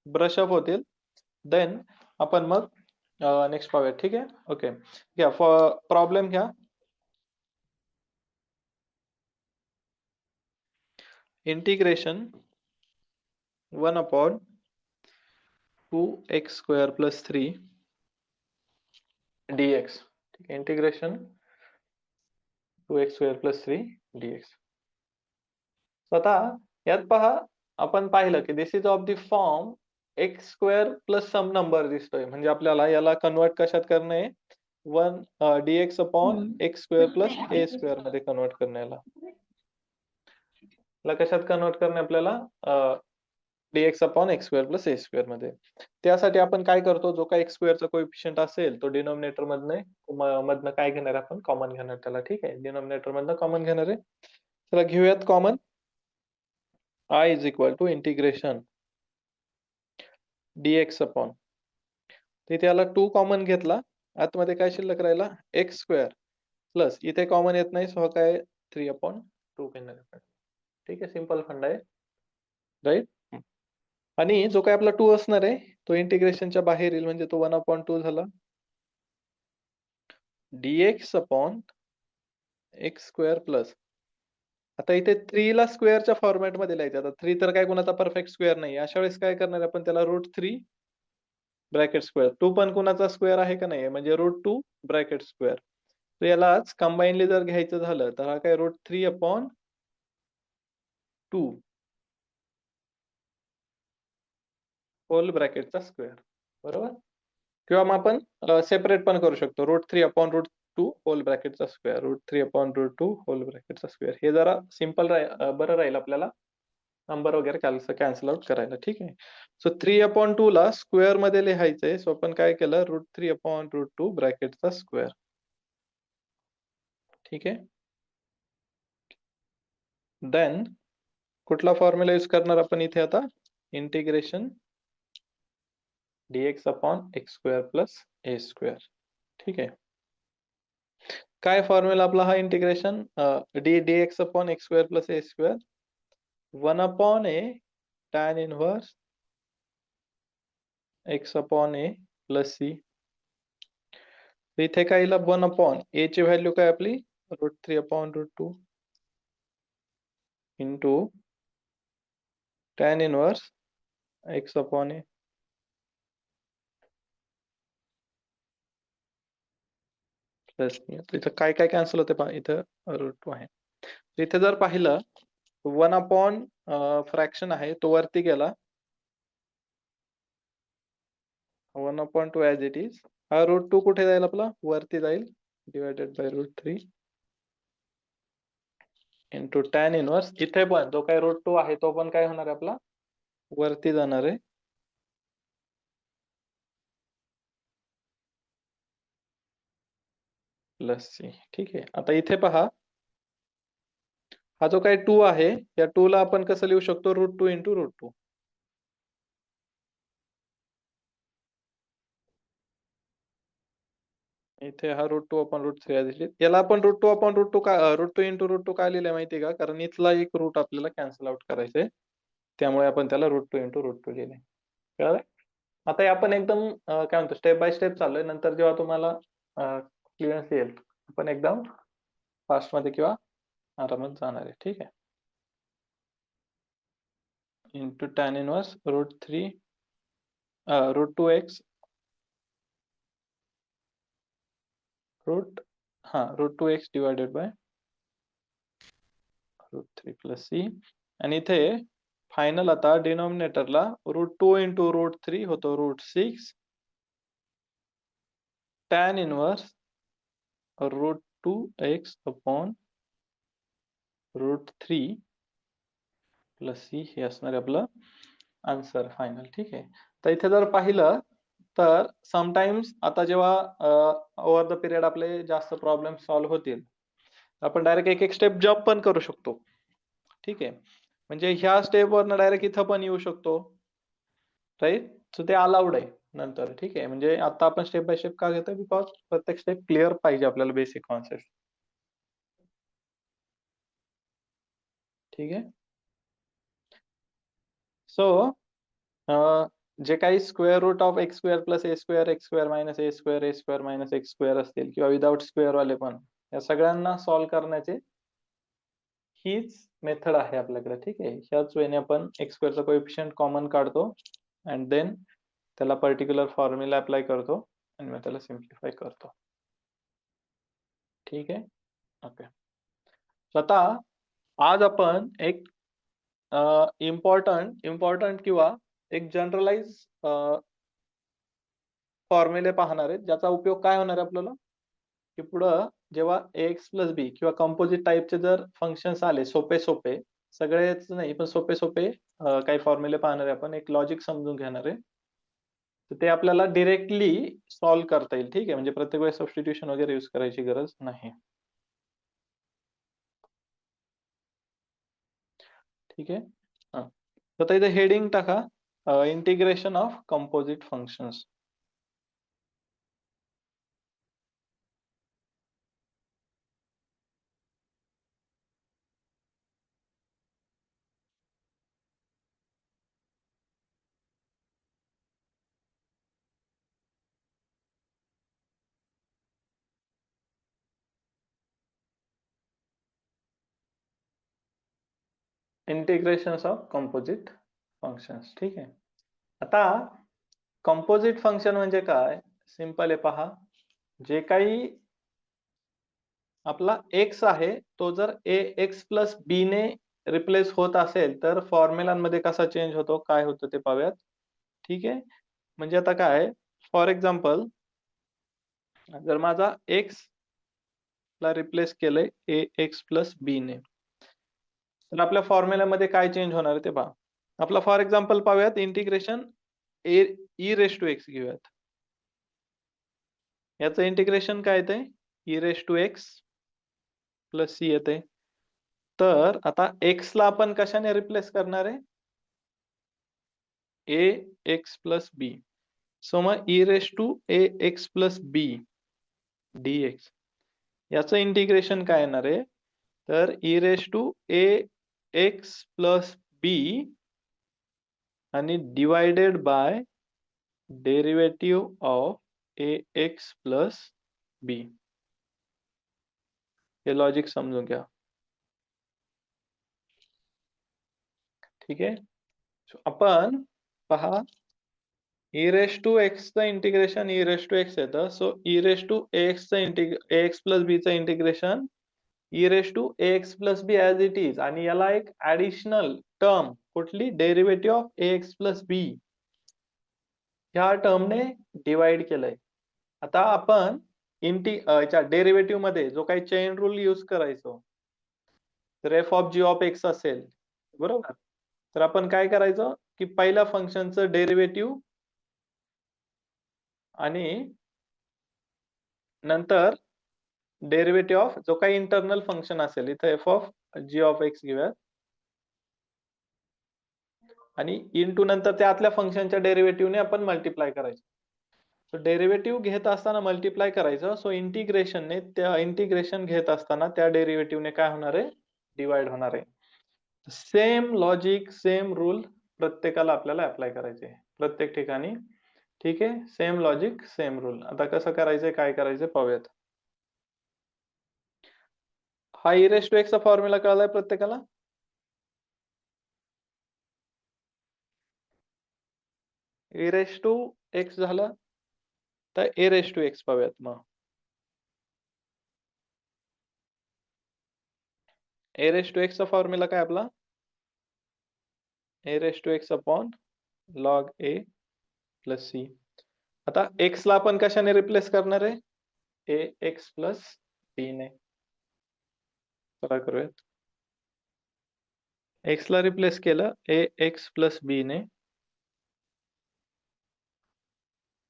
Brush-up होतील. Then आपण मग नेक्स्ट पाहूया. ठीक आहे. ओके, घ्या प्रॉब्लेम घ्या. Integration 1/2x² + 3 dx. ठीक आहे, इंटिग्रेशन 2x² + 3 dx. आता यात पहा, आपण पाहिलं की this is of the form x² + some number दिसतोय, म्हणजे आपल्याला याला कन्वर्ट कशात करणे, 1 dx अपॉन x² + a² मध्ये कन्वर्ट करणे. याला कशात कन्वर्ट करणे आपल्याला, dx अपॉन x² + a² मध्ये. त्यासाठी आपण काय करतो, जो काही x² चा कोएफिशियंट असेल तो डिनॉमिनेटर मधनं काय घेणार, आपण कॉमन घेणार त्याला. ठीक आहे, डिनॉमिनेटर मधनं कॉमन घेणार आहे. चला घेऊयात common. I is equal to integration dx upon, तिथे याला 2 कॉमन घेतला, आतमध्ये काय शिल्लक राहिला, x² प्लस इथे कॉमन येत नाही, सो काय 3/2 घेणार आहे. ठीक आहे, सिंपल फंड आहे, राईट. आणि जो काय आपला 2 असणार आहे तो इंटिग्रेशनच्या बाहेर येईल, म्हणजे तो 1/2 झाला. dx अपॉन x² प्लस, आता इथे 3 ला स्क्वेअरच्या फॉर्मॅट मध्ये लिहायचं. आता 3 तर काय कोणाचा परफेक्ट स्क्वेअर नाही, अशा वेळेस काय करणार आपण, त्याला √3 ब्रॅकेट स्क्वेअर. 2 पण कोणाचा स्क्वेअर आहे का नाही, म्हणजे √2 ब्रॅकेट स्क्वेअर. तर यालाच कंबाईनली जर घ्यायचं झालं तर हा काय √3/2 होल ब्रॅकेटचा स्क्वेअर, बरोबर. किंवा मग आपण सेपरेट पण करू शकतो, √3/√2 होल ब्रॅकेटचा स्क्वेअर, √3/√2 होल ब्रॅकेटचा स्क्वेअर. हे जरा सिंपल बरं राहील आपल्याला नंबर वगैरे कॅन्सल आउट करायला. ठीक आहे. सो 3/2 ला स्क्वेअर मध्ये लिहायचंय, सो आपण काय केलं, √3/√2 ब्रॅकेटचा स्क्वेअर. ठीक आहे. देन कुठला फॉर्म्युला यूज करणार आपण इथे आता, integration dx upon x² + a². ठीक आहे. काय फॉर्म्युला आपला हा integration, dx upon x² + a², 1/a tan inverse x upon a + c. इथे काय येईल, 1/a ची व्हॅल्यू काय आपली, √3/√2 into tan inverse x upon a. Plus इथं काय काय कॅन्सल होते पहा, इथं √2 आहे. इथे जर पाहिलं 1/, फ्रॅक्शन आहे तो वरती गेला, 1/2 ॲज इट इज. हा √2 कुठे जाईल आपला, वरती जाईल, divided by √3 into tan inverse. इथे पण जो काही √2 आहे तो पण काय होणार आहे आपला, वरती जाणार आहे, प्लस c. ठीक आहे. आता इथे पहा, हा जो काही 2 आहे, या 2 ला आपण कसं लिहू शकतो, √2 इंटू √2. इथे हा √2/√3 याला आपण √2/√2 इंटू √2 काय लिहिलंय माहितीये का, कारण इथला एक रूट आपल्याला कॅन्सल आउट करायचंय, त्यामुळे आपण त्याला √2 इंटू √2 लिहिले. कळलं. आता आपण एकदम काय म्हणतो, स्टेप बाय स्टेप चाललोय, नंतर जेव्हा तुम्हाला क्लिअरन्स येईल आपण एकदम फास्ट मध्ये किंवा आरामात जाणार आहे. ठीक आहे. Into tan inverse √2x √2x divided by √3 + c. आणि इथे फायनल आता डिनॉमिनेटरला √2 इंटू √3 होतो √6 tan inverse √2x upon √3 + c हे असणार आहे आपलं आन्सर फायनल. ठीक आहे. तर इथे जर पाहिलं तर समटाइम्स आता जेव्हा ओव्हर द पिरियड आपले जास्त प्रॉब्लेम सॉल्व्ह होतील, आपण डायरेक्ट एक एक स्टेप जम्प पण करू शकतो. ठीक आहे. म्हणजे ह्या स्टेप वरनं डायरेक्ट इथं पण येऊ शकतो, राईट. सो ते अलाउड आहे नंतर. ठीक आहे. म्हणजे आता आपण स्टेप बाय स्टेप का घेतोय, बिकॉज प्रत्येक स्टेप क्लिअर पाहिजे आपल्याला, बेसिक कॉन्सेप्ट. ठीक आहे. सो जे काही square root of X square plus A square, X square minus A square minus X square असतील किंवा विदाउट स्क्वेअर वाले पण, या सगळ्यांना सॉल्व्ह करण्याचे हीच मेथड आहे आपल्याकडे. ठीक आहे, ह्याच वेने आपण एक्स स्क्वेअरचा कोएफिशियंट कॉमन काढतो अँड देन त्याला पर्टिक्युलर फॉर्म्युला अप्लाय करतो आणि मग त्याला सिम्प्लिफाय करतो. ठीक आहे, ओके. आता आज आपण एक इम्पॉर्टंट किंवा एक जनरलाइज फॉर्म्युले पाहणार आहेत, ज्याचा उपयोग काय होणार आहे आपल्याला, की पुढं जेव्हा एक्स प्लस बी किंवा कंपोजिट टाइपचे जर फंक्शन्स आले सोपे सोपे, सगळेच नाही पण सोपे सोपे काही फॉर्म्युले पाहणार आहे आपण, एक लॉजिक समजून घेणार आहे, तर ते आपल्याला डिरेक्टली सॉल्व्ह करता येईल. ठीक आहे, म्हणजे प्रत्येक वेळेस सबस्टिट्यूशन वगैरे यूज करायची गरज नाही. ठीक आहे, हा. तर इथे हेडिंग टाका, integration of composite functions. Integrations of composite functions. ठीक आहे, आता कंपोजिट फंक्शन म्हणजे काय, सिंपल आहे पहा. जे काही आपला एक्स आहे तो जर ए एक्स प्लस बी ने रिप्लेस होत असेल तर फॉर्म्युलांमध्ये कसा चेंज होतो, काय होतं ते पाहूयात. ठीक आहे, म्हणजे आता काय, फॉर एक्झाम्पल जर माझा एक्स ला रिप्लेस केलंय ए एक्स प्लस बी ने, तर आपल्या फॉर्म्युल्यामध्ये काय चेंज होणार आहे ते पहा. आपला फॉर एक्झाम्पल पाहूयात, integration A E raise to X घेऊयात. याचं इंटिग्रेशन काय येते, E raise to x plus C येते. तर आता एक्स ला आपण कशाने रिप्लेस करणार आहे, a x plus b. So मग e raise to a x plus b d x, याचं इंटिग्रेशन काय येणार आहे, तर e raise to a x plus b आणि divided by derivative of A x plus b. हे लॉजिक समजून घ्या. ठीक आहे, आपण पहा, ई रेस टू एक्सचं integration e raise to x येतं, सो ई रेस टू एक्सचं ए एक्स प्लस बीचं integration e raise to a x plus b as it is, आणि याला एक ऍडिशनल टर्म कुठली, derivative of A x plus b, ह्या टर्मने divide केलंय. आता आपण डेरिव्हेटिव्ह मध्ये जो काही चेन रूल यूज करायचो, तर F of G of X असेल, बरोबर, तर आपण काय करायचं की पहिल्या फंक्शनचं डेरिव्हेटिव्ह आणि नंतर डेरिव्हेटिव्ह ऑफ जो काही इंटरनल फंक्शन असेल, इथं F of G of X घेऊयात, आणि इंटू नंतर त्या आतल्या फंक्शनच्या डेरिव्हेटिव्हने आपण मल्टिप्लाय करायचं. सो डेरिव्हेटिव्ह घेत असताना मल्टिप्लाय करायचं, सो इंटिग्रेशनने त्या इंटिग्रेशन घेत असताना त्या डेरिव्हेटिव्हने काय होणार आहे, डिवाइड होणार आहे. सेम लॉजिक सेम रूल प्रत्येकाला आपल्याला अप्लाय करायचे प्रत्येक ठिकाणी. ठीक आहे, सेम लॉजिक सेम रूल. आता कसं करायचंय, काय करायचंय पाहूयात. हा ई रेस टू एक्स चा फॉर्म्युला कळलाय प्रत्येकाला, ए रेस टू एक्स झालं, तर ए रेस टू एक्स पाहूयात. मग ए रेस टू एक्स चा फॉर्म्युला काय आपला, a raise to x upon log a plus c. आता एक्स ला आपण कशाने रिप्लेस करणार आहे, ए एक्स प्लस बी ने. चला करूयात, एक्स ला रिप्लेस केलं ए एक्स प्लस बी ने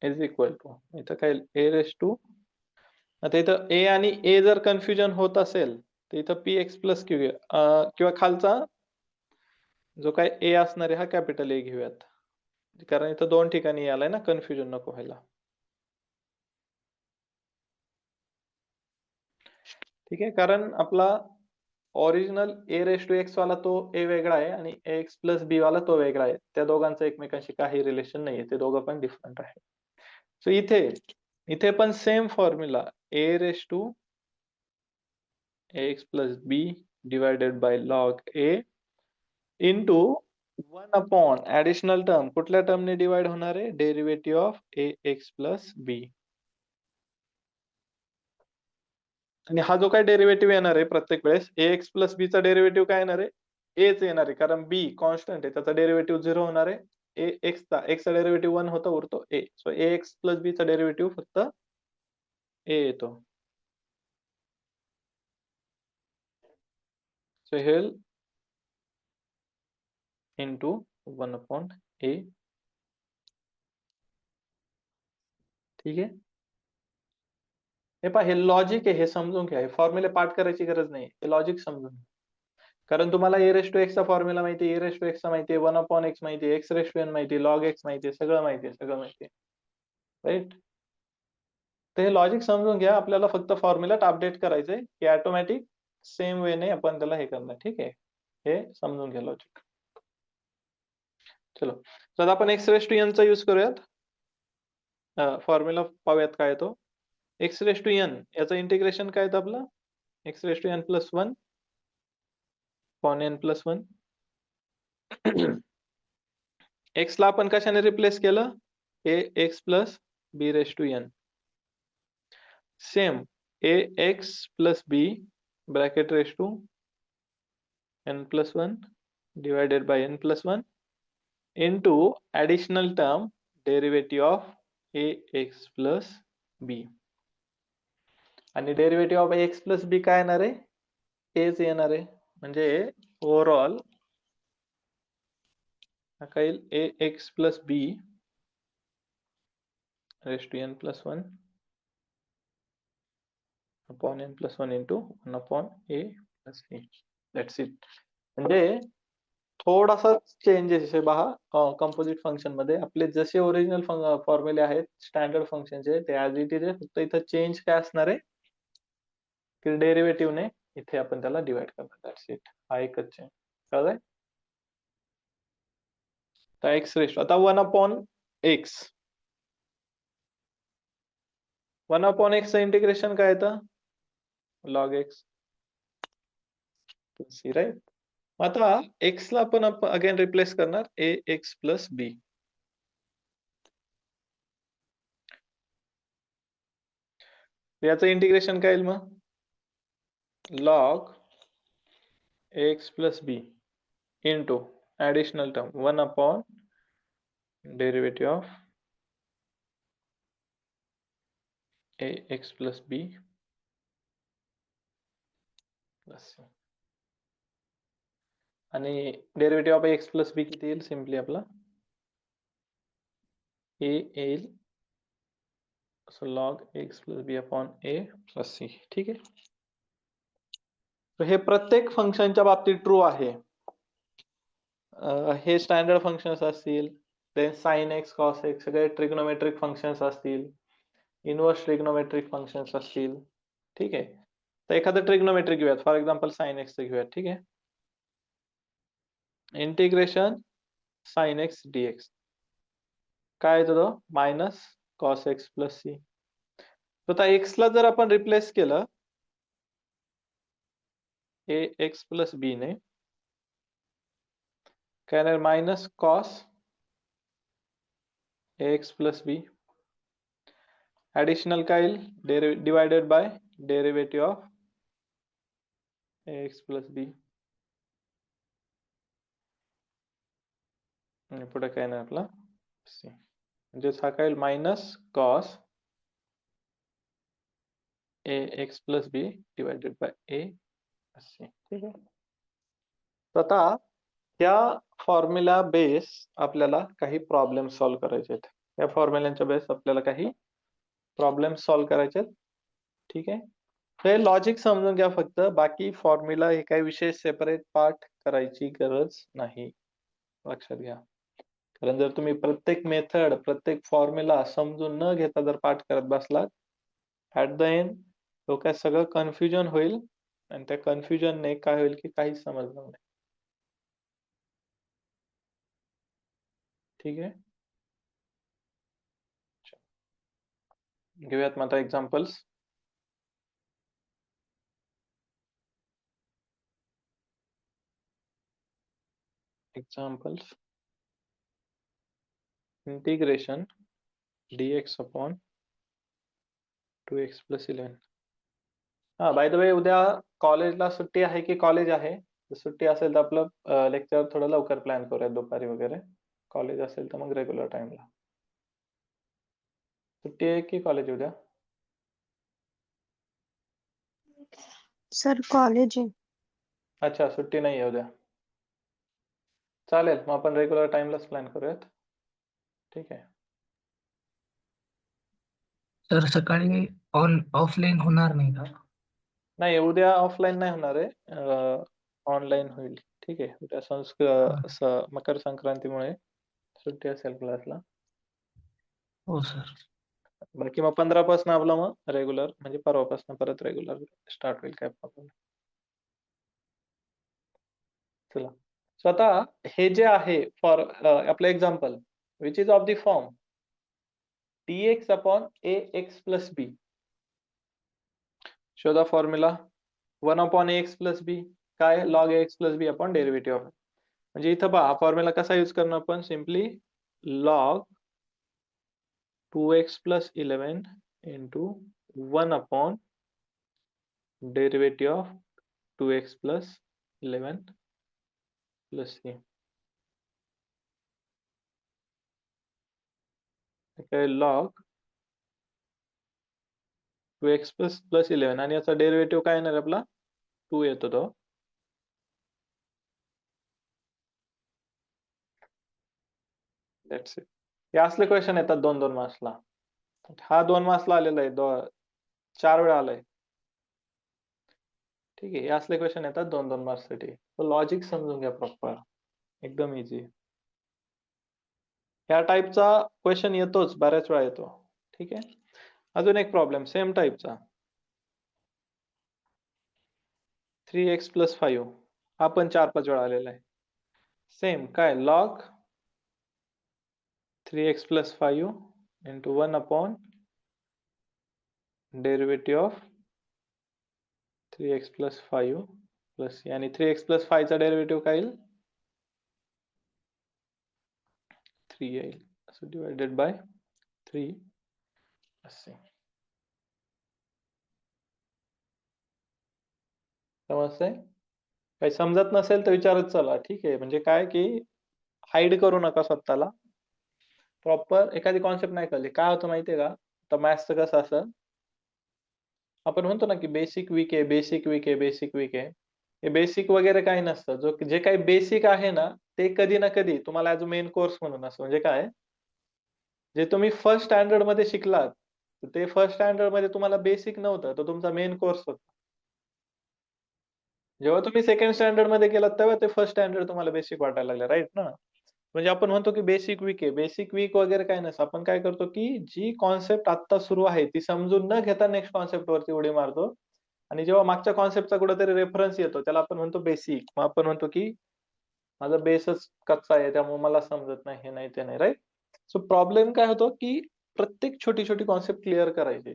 इज इक्वल टू, इथं काय ए रेस टू, आता इथं ए आणि ए जर कन्फ्युजन होत असेल तर इथं पी एक्स प्लस क्यू किंवा खालचा जो काय ए असणार आहे हा कॅपिटल ए घेऊयात, कारण इथं दोन ठिकाणी आलाय ना, कन्फ्युजन नको व्हायला. ठीक आहे, कारण आपला original A raise to X वाला तो ए वेगळा आहे आणि एक्स प्लस बी वाला तो वेगळा आहे. त्या दोघांचं एकमेकांशी काही रिलेशन नाहीये. ते दोघं पण डिफरंट आहे. सो इथे इथे पण same formula a raise to x plus b divided by log a into 1 upon additional term कुठल्या टर्मने डिवाइड होणार आहे? Derivative of A x plus b. आणि हा जो काय डेरिव्हेटिव्ह येणार आहे प्रत्येक वेळेस ए एक्स प्लस बी चा डेरिव्हेटिव्ह काय येणार आहे? एच येणार आहे, कारण बी कॉन्स्टंट आहे, त्याचा डेरिव्हेटिव्ह 0 होणार आहे. ए एक्स चा डेरिव्हेटिव्ह 1 होता, उरतो ए. सो ए एक्स प्लस बी चा डेरिव्हेटिव्ह फक्त ए येतो. सो हे इंटू 1 अपॉन ए. ठीक आहे. हे पहा, हे लॉजिक आहे, हे समजून घ्या. हे फॉर्म्युले पाठ करायची गरज नाही, हे लॉजिक समजून घ्या. कारण तुम्हाला ए रेस टू एक्स चा फॉर्म्युला माहिती आहे, ए रेस टू एक्स चा माहिती आहे, 1 अपॉन एक्स माहिती आहे, एक्स रेस टू एन माहिती आहे, लॉग एक्स माहिती आहे, सगळं माहिती आहे, सगळं माहिती आहे. राईट. तर हे लॉजिक समजून घ्या. आपल्याला फक्त फॉर्म्युला अपडेट करायचंय की ऑटोमॅटिक सेम वेने आपण त्याला हे करणार. ठीक आहे. हे समजून घ्या लॉजिक. चलो, तर आपण एक्स रेस टू एन चा यूज करूयात. फॉर्म्युला पाहूयात काय तो. एक्स रेस टू एन याचं इंटिग्रेशन काय येतं आपलं? X raise to n plus 1 upon n plus 1. X ला आपण कशाने रिप्लेस केलं? A x plus b raise to n. Same a x plus b bracket raise to n plus 1 divided by n plus 1 into additional term derivative of ax plus b. आणि derivative of x plus बी काय येणार आहे? H येणार आहे. म्हणजे overall काय येईल? A x plus b raise to n plus 1 upon n plus 1 into 1 upon A plus b. That's it. म्हणजे थोडासा चेंजेस आहे पहा कंपोजिट फंक्शन मध्ये. आपले जसे ओरिजिनल फॉर्म्युले आहेत स्टँडर्ड फंक्शनचे ते ऍज इट इज आहे. फक्त इथं चेंज काय असणार आहे की डेरिव्हेटिव्हने इथे आपण त्याला डिवाइड करणार. That's it. हा एकच चेंज. कळलंय? तर एक्स रेस आता 1 अपॉन एक्स. 1 अपॉन एक्स चं इंटिग्रेशन काय येतं? Log X C. राईट. आता एक्स ला आपण अगेन रिप्लेस करणार ए एक्स प्लस बी. याचं इंटिग्रेशन काय येईल मग? Log X plus B into additional term 1 upon derivative of A x plus B plus C. आणि derivative of x plus B किती येईल? सिम्पली आपला ए येईल. So log X plus B upon ए plus C. ठीक आहे. तर हे प्रत्येक फंक्शनच्या बाबतीत ट्रू आहे. हे स्टँडर्ड फंक्शन्स असतील, then sine X cos X सगळे ट्रिग्नोमेट्रिक फंक्शन्स असतील, इनव्हर्स ट्रिग्नोमेट्रिक फंक्शन्स असतील. ठीक आहे. तर एखादं ट्रिग्नोमेट्रिक घेऊयात, फॉर एक्झाम्पल साइन एक्स घेऊयात. ठीक आहे. इंटिग्रेशन साइन एक्स डीएक्स काय येतं? Minus cos x plus c. तर आता एक्स ला जर आपण रिप्लेस केलं ए एक्स प्लस बी ने काय येणार? Minus cos x plus b. Additional काय येईल? Divided by derivative of x plus b. आणि पुढे काय येणार आपला सी. म्हणजे हा काय minus cos a x plus b divided by a c. ठीक आहे. तर आता या फॉर्म्युला बेस आपल्याला काही प्रॉब्लेम सॉल्व्ह करायचे आहेत. या फॉर्म्युलांच्या बेस आपल्याला काही प्रॉब्लेम सॉल्व्ह करायचे आहेत. ठीक आहे. हे लॉजिक समजून घ्या फक्त. बाकी फॉर्म्युला हे काही विशेष सेपरेट पार्ट करायची गरज नाही. लक्षात घ्या. कारण जर तुम्ही प्रत्येक मेथड प्रत्येक फॉर्म्युला समजून न घेता जर पाठ करत बसलात ऍट द एंड डोक्यात सगळं कन्फ्युजन होईल आणि त्या कन्फ्युजनने काय होईल की काहीच समजणार नाही. ठीक आहे. घेऊयात मग आता examples. Examples. Integration dx upon 2x plus 11. हा, बाय द वे उद्या कॉलेजला सुट्टी आहे की कॉलेज आहे? सुट्टी असेल तर आपलं लेक्चर थोडं लवकर प्लॅन करूया, दुपारी वगैरे. कॉलेज असेल तर मग रेग्युलर टाइमला. सुट्टी आहे की कॉलेज उद्या? सर कॉलेज आहे. अच्छा, सुट्टी नाही आहे उद्या. चालेल, मग आपण रेग्युलर टाइमलाच प्लॅन करूयात. ठीक आहे. सर सकाळी ऑफलाईन होणार नाही का? नाही, उद्या ऑफलाईन नाही होणार आहे, ऑनलाईन होईल. ठीक आहे. उद्या मकर संक्रांतीमुळे सुट्टी असेल क्लासला. हो सर. बाकी मग 15 पासून आपला मग रेग्युलर, म्हणजे परवापासून परत रेग्युलर स्टार्ट होईल, काय प्रॉब्लेम. चला, सो आता हे जे आहे फॉर आपलं example which is of the form dx upon ax plus b. शोधा formula 1 upon ax plus b. काय? Log ax plus b upon derivative of. म्हणजे इथं पहा, फॉर्म्युला कसा यूज करणार आपण? Simply log 2x plus 11 into 1 upon derivative of 2x plus 11 plus c. Log 2x plus 11 आणि याचा डेरिव्हेटिव्ह काय येणार आपला? 2 येतो तो. That's it. हे असले क्वेश्चन येतात 2-2 मार्क्सला. हा 2 मार्क्सला आलेला आहे, 4 वेळा आलाय. ठीक आहे. हे असले क्वेश्चन येतात 2-2 मार्क्ससाठी. लॉजिक समजून घ्या प्रॉपर, एकदम इझी. ह्या टाईपचा क्वेश्चन येतोच, बऱ्याच वेळा येतो. ठीक आहे. अजून एक प्रॉब्लेम सेम टाईपचा, 3x प्लस 5. हा पण 4-5 वेळा आलेला आहे. सेम काय? Log 3x plus 5 into 1 upon derivative of 3x plus 5 plus c. आणि 3x प्लस 5 चा डेरिव्हेटिव्ह काय येईल? 3 येईल. So divided by 3 c. समजतंय? काही समजत नसेल तर विचारत चला. ठीक आहे. म्हणजे काय की हाईड करू नका स्वतःला. प्रॉपर एखादी कॉन्सेप्ट नाही कळली, काय होतं माहितीये का? तर मॅथ्सचं कसं असं, आपण म्हणतो ना की बेसिक वीक आहे, बेसिक वीक आहे, बेसिक वीक आहे. हे बेसिक वगैरे काही नसतं. जे काही बेसिक आहे ना, ते कधी ना कधी तुम्हाला ऍज मेन कोर्स म्हणून असं, म्हणजे काय, जे तुम्ही फर्स्ट स्टँडर्ड मध्ये शिकलात, ते फर्स्ट स्टँडर्ड मध्ये तुम्हाला बेसिक नव्हतं, तो तुमचा मेन कोर्स होता. जेव्हा तुम्ही सेकंड स्टँडर्ड मध्ये गेलात तेव्हा ते फर्स्ट स्टँडर्ड तुम्हाला बेसिक वाटायला लागलं, राईट ना? म्हणजे आपण म्हणतो की बेसिक वीक आहे, बेसिक वीक वगैरे काय नसतं. आपण काय करतो की जी कॉन्सेप्ट आता सुरू आहे ती समजून न घेता नेक्स्ट कॉन्सेप्ट वरती उडी मारतो, आणि जेव्हा मागच्या कॉन्सेप्टचा कुठेतरी रेफरन्स येतो त्याला आपण म्हणतो बेसिक. मग आपण म्हणतो की माझा बेसच कच्चा आहे, त्यामुळे मला समजत नाही, हे नाही ते नाही, राईट? सो प्रॉब्लेम काय होतो की प्रत्येक छोटी छोटी कॉन्सेप्ट क्लिअर करायची.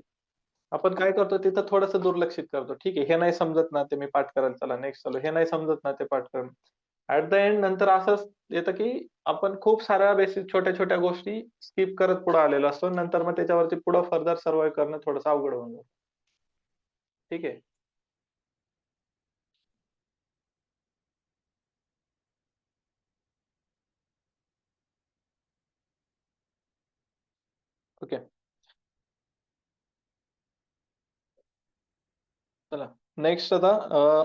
आपण काय करतो तिथं थोडंसं दुर्लक्षित करतो. ठीक आहे, हे नाही समजत ना, ते मी पाठ करायला चला नेक्स्ट चालू. हे नाही समजत ना, ते पाठ करून ऍट द एंड नंतर असंच येतं की आपण खूप साऱ्या बेसिक छोट्या छोट्या गोष्टी स्किप करत पुढे आलेलो असतो. नंतर मग त्याच्यावरती पुढे फर्दर सर्वाइव्ह करणं थोडंसं अवघड होऊन जातं. ठीक आहे. ओके, चला नेक्स्ट आता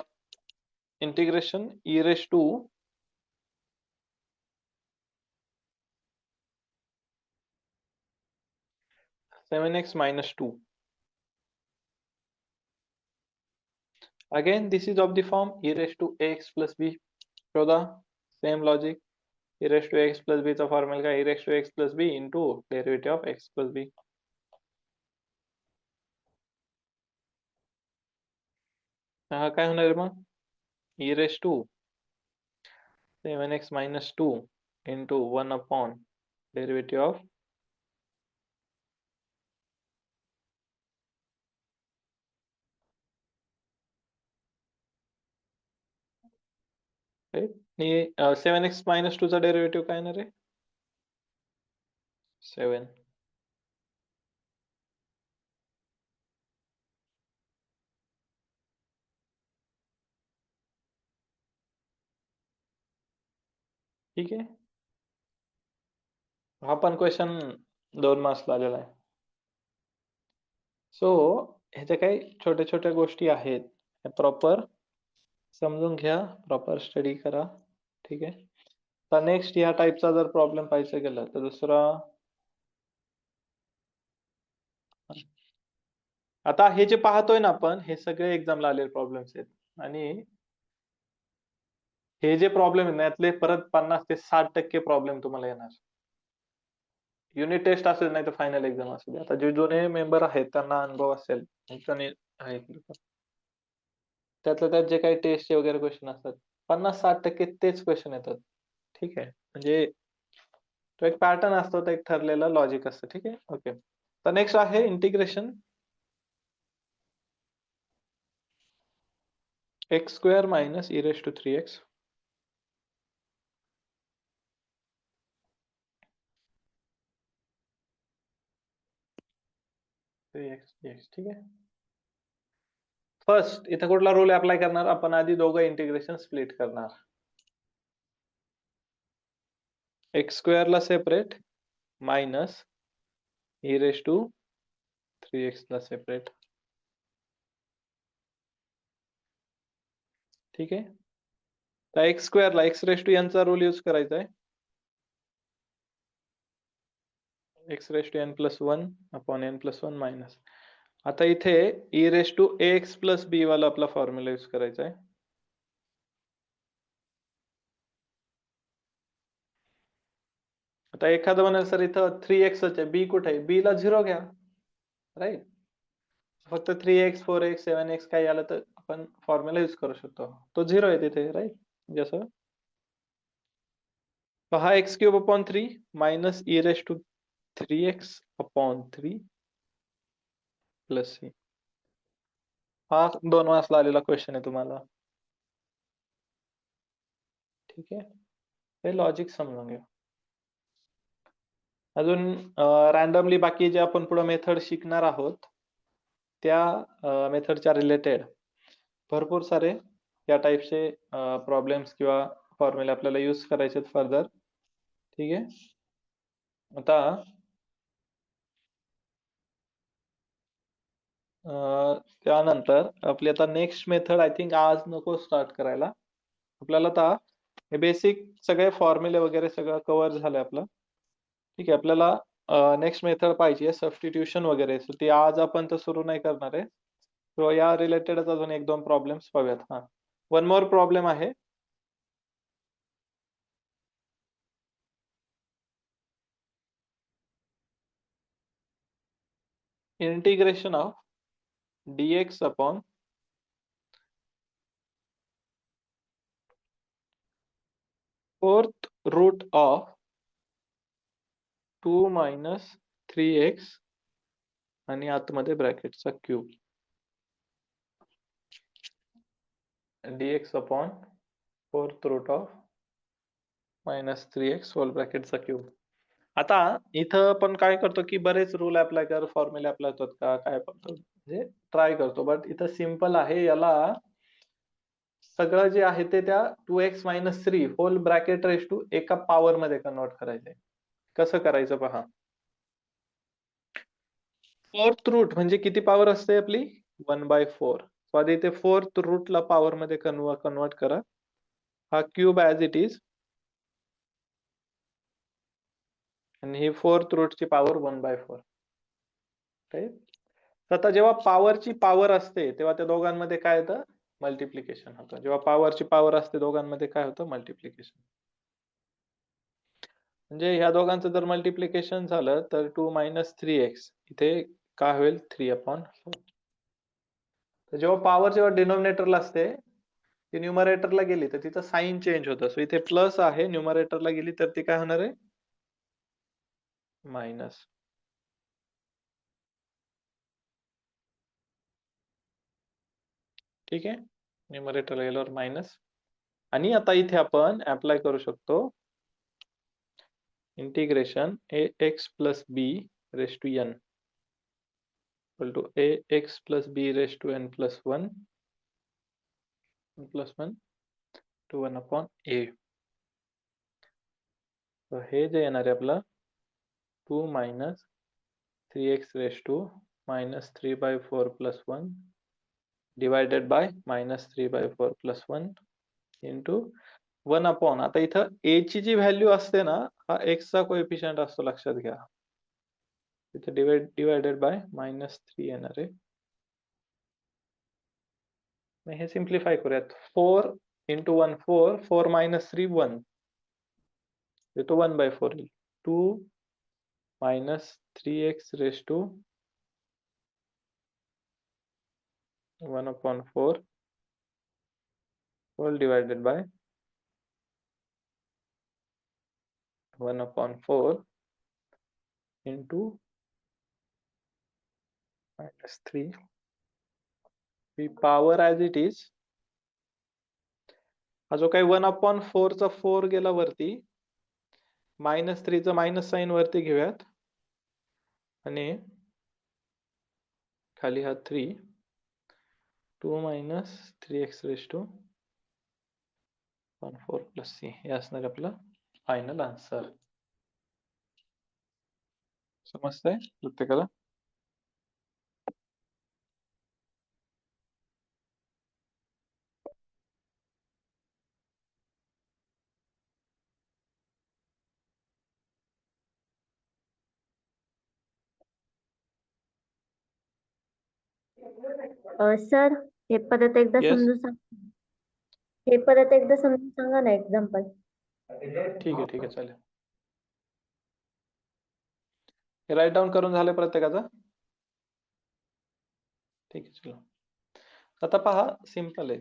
integration e raise to 7x minus 2. Again, this is of the form e raised to ax plus b. Show the same logic. E raised to x plus b चा फॉर्म्युला काय? e raised to x plus b into derivative of x plus b. हा काय होणार आहे मग? e raise to 7x minus 2 into 1 upon derivative of right? 7x minus 2 चा derivative काय येणार आहे? 7. ठीक आहे. हा पण क्वेश्चन 2 मार्क्सला आलेला आहे. सो ह्याच्या काही छोट्या छोट्या गोष्टी आहेत, प्रॉपर समजून घ्या, प्रॉपर स्टडी करा. ठीक आहे. तर नेक्स्ट या टाईपचा जर प्रॉब्लेम पाहायचं गेलं तर दुसरा, आता हे जे पाहतोय ना आपण, हे सगळे एक्झामला आलेले प्रॉब्लेम्स आहेत. आणि हे जे प्रॉब्लेम आहेत ना, यातले परत 50 ते 60% प्रॉब्लेम तुम्हाला येणार. युनिट टेस्ट असेल नाही तर फायनल एक्झाम असेल. आता जे जुने मेंबर आहेत त्यांना अनुभव असेल, त्याने त्यातल्या त्यात जे काही टेस्ट वगैरे क्वेश्चन असतात, 50-60% तेच क्वेश्चन येतात. ठीक आहे. म्हणजे तो एक पॅटर्न असतो, तो एक ठरलेला लॉजिक असतं. ठीक आहे. ओके. तर नेक्स्ट आहे integration x square minus e raise to 3x ठीक आहे. फर्स्ट इथं कुठला रूल अप्लाय करणार आपण? आधी दोघं इंटिग्रेशन स्प्लिट करणार. एक्स स्क्वेअर ला separate minus e raise to 3x ला सेपरेट. ठीक आहे. तर एक्स स्क्वेअर ला एक्स रेस टू यांचा रूल यूज करायचा आहे. X raise to n plus 1 upon n plus 1 minus. आता इथे e raise to ax plus b वाला आपला फॉर्म्युला यूज करायचा आहे. आता एखादं म्हणाल सर इथं 3x आहे, b कुठे आहे? b ला 0 घ्या, राईट. फक्त 3x 4x 7x काही आलं तर आपण फॉर्म्युला यूज करू शकतो. तो 0 आहे तिथे, राईट. जसं पहा x cube upon 3 minus e raise to 3x upon 3 plus c. हा 2 मार्क्सला आलेला क्वेश्चन आहे तुम्हाला. ठीक आहे. हे लॉजिक समजून घ्या. अजून रॅन्डमली बाकी जे आपण पुढे मेथड शिकणार आहोत, त्या मेथडच्या रिलेटेड भरपूर सारे या टाईपचे प्रॉब्लेम्स किंवा फॉर्म्युले आपल्याला यूज करायचे फर्दर. ठीक आहे. आता त्यानंतर आपली आता नेक्स्ट मेथड आय थिंक आज नको स्टार्ट करायला. आपल्याला आता हे बेसिक सगळे फॉर्म्युले वगैरे सगळं कव्हर झालंय आपलं. ठीक आहे. आपल्याला नेक्स्ट मेथड पाहिजे सबस्टिट्यूशन वगैरे, सो ती आज आपण तर सुरू नाही करणार आहे. सो या रिलेटेडच अजून 1-2 प्रॉब्लेम्स पाहूयात. हा, वन मोर प्रॉब्लेम आहे. Integration of dx upon fourth root of 2 minus 3x आणि आतमध्ये ब्रॅकेटचा cube. dx upon fourth root of minus 3x whole ब्रॅकेटचा क्यूब. आता इथं आपण काय करतो की बरेच रूल अप्लाय कर, फॉर्म्युले अप्लाय होतात का काय करतो, म्हणजे ट्राय करतो. बट इथं सिम्पल आहे. याला सगळं जे आहे ते त्या 2x minus 3 whole bracket raise to एका पॉवर मध्ये कन्वर्ट करायचंय. कसं करायचं पहा. फोर्थ रूट म्हणजे किती पॉवर असते आपली? 1/4. सो आधी इथे फोर्थ रूट ला पॉवर मध्ये कन्वर्ट करा. हा क्यूब ऍज इट इज, आणि ही फोर्थ रूट ची पॉवर 1/4. राईट. आता जेव्हा पॉवरची पॉवर असते तेव्हा त्या दोघांमध्ये काय येतं? मल्टिप्लिकेशन होतं. जेव्हा पॉवरची पॉवर असते दोघांमध्ये काय होतं? मल्टिप्लिकेशन. म्हणजे ह्या दोघांचं जर मल्टिप्लिकेशन झालं तर 2 मायनस 3x इथे काय होईल? 3/4. तर जेव्हा डिनॉमिनेटरला असते ती न्यूमरेटरला गेली तर तिचं साइन चेंज होतं. सो इथे प्लस आहे, न्यूमरेटरला गेली तर ती काय होणार आहे? मायनस. ठीक आहे, न्यूमरेटरला गेल्यावर मायनस. आणि आता इथे आपण अप्लाय करू शकतो integration ax plus b raise to n equal to ax plus b raise to n plus 1 plus 1 to 1 upon a. तर हे जे येणार आहे आपलं 2 minus 3x raise to minus 3/4 plus 1 divided by minus 3/4 plus 1 into 1 upon, आता इथं a ची जी value असते ना, हा x चा कोएफिशियंट असतो, लक्षात घ्या. इथे डिवायडेड बाय -3 येणार आहे. मग हे सिम्प्लिफाय करूयात. 4 इंटू 1 4, 4 मायनस 3 1, तो 1/4 येईल. 2 minus 3x raise to 1 upon 4 whole divided by 1 upon 4 into -3. We power as it is. हा जो काही 1 अपॉन 4 चा 4 गेला वरती, -3 चा मायनस साइन वरती घेऊयात आणि खाली हा 3, 2 minus 3x raise to 1 4 plus c, हे असणार आपलं फायनल आन्सर. समजतंय प्रत्येकाला? सर, हे परत एकदा येस, समजून सांग. हे परत एकदा समजून सांगा ना, एक्झाम्पल. ठीक आहे चालेल. हे राईट डाऊन करून झाले प्रत्येकाचा? ठीक आहे, चला. आता पहा, सिंपल आहे.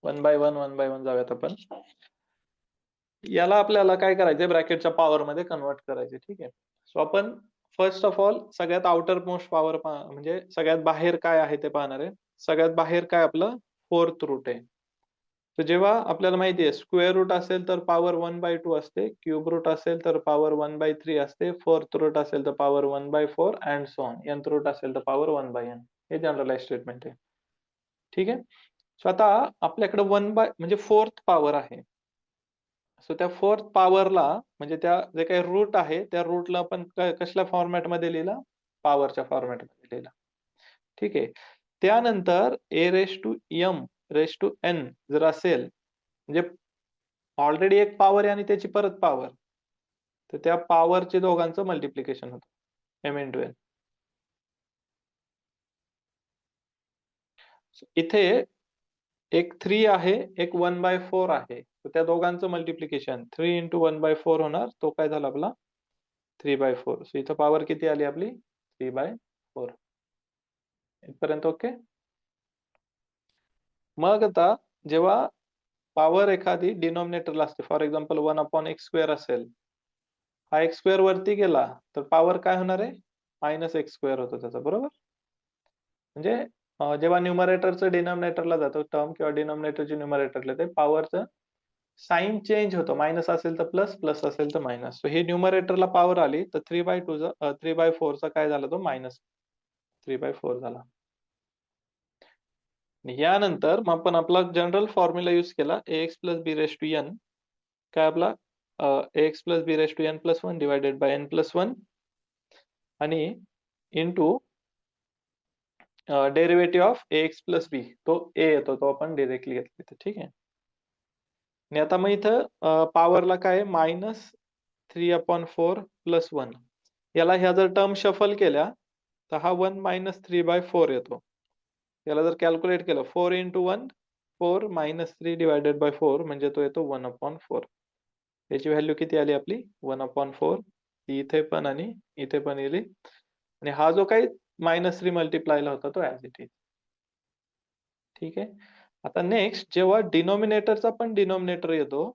1 बाय 1 जाऊयात आपण. याला आपल्याला काय करायचंय, ब्रॅकेटच्या पॉवर मध्ये कन्वर्ट करायचे. ठीक आहे. सो आपण फर्स्ट ऑफ ऑल सगळ्यात आउटर मोस्ट पॉवर म्हणजे सगळ्यात बाहेर काय आहे ते पाहणार आहे. सगळ्यात बाहेर काय आपलं 4th रूट आहे. तर जेव्हा आपल्याला माहिती आहे स्क्वेअर रूट असेल तर पॉवर 1/2 असते, क्यूब रूट असेल तर पॉवर 1/3 असते, 4th रूट असेल तर power 1/4 and so on. nth root असेल तर पॉवर 1/n. हे जनरलाइज स्टेटमेंट आहे. ठीक आहे. सो आता आपल्याकडे 1 म्हणजे 4th पॉवर आहे. सो त्या 4th पॉवरला म्हणजे त्या जे काही रूट आहे त्या रूटला आपण कसल्या फॉर्मॅट मध्ये लिहिला? पॉवरच्या फॉर्मॅट मध्ये लिहिला. ठीक आहे. त्यानंतर a raise to m raise to n जर असेल, म्हणजे ऑलरेडी एक पॉवर आहे आणि त्याची परत पॉवर, तर त्या पॉवरचे दोघांचं मल्टिप्लिकेशन होतं m into n. इथे एक 3 आहे, एक 1/4 आहे, तर त्या दोघांचं मल्टिप्लिकेशन 3 into 1/4 होणार. तो काय झाला आपला 3/4. सो इथं पॉवर किती आली आपली 3/4. इथपर्यंत ओके. मग आता जेव्हा पॉवर एखादी डिनॉमिनेटरला असते, for example 1 upon x square असेल, हा x स्क्वेअर वरती गेला तर पॉवर काय होणार आहे? -x स्क्वेअर होतो त्याचा, बरोबर. म्हणजे जेव्हा न्यूमरेटरचं डिनॉमिनेटरला जातो टर्म किंवा डिनॉमिनेटरची न्यूमरेटरला, ते पॉवरचं साइन चेंज होतो. मायनस असेल तर प्लस, प्लस असेल तर मायनस. सो हे न्यूमरेटरला पॉवर आली तर 3/4 चा काय झाला, तो -3/4 झाला. यानंतर मग आपण आपला जनरल फॉर्म्युला यूज केला, ax plus b raise to n. काय आपला ax plus b raise to n plus 1 divided by n plus 1 आणि into derivative of ax plus b, तो a येतो, तो आपण डायरेक्टली घेतला. ठीक आहे. आणि आता मग इथं पॉवरला काय -3/4 प्लस 1. याला ह्या जर टर्म शफल केल्या तर हा 1 -3/4 येतो. याला जर कॅल्क्युलेट केलं 4 into 1 4 -3 डिवायडेड बाय 4 म्हणजे तो येतो 1/4. याची व्हॅल्यू किती आली आपली 1/4. इथे पण आणि इथे पण येईल. आणि हा जो काही -3 मल्टिप्लायला होता तो ऍज इट इज. ठीक आहे. आता नेक्स्ट जेव्हा डिनॉमिनेटरचा पण डिनॉमिनेटर येतो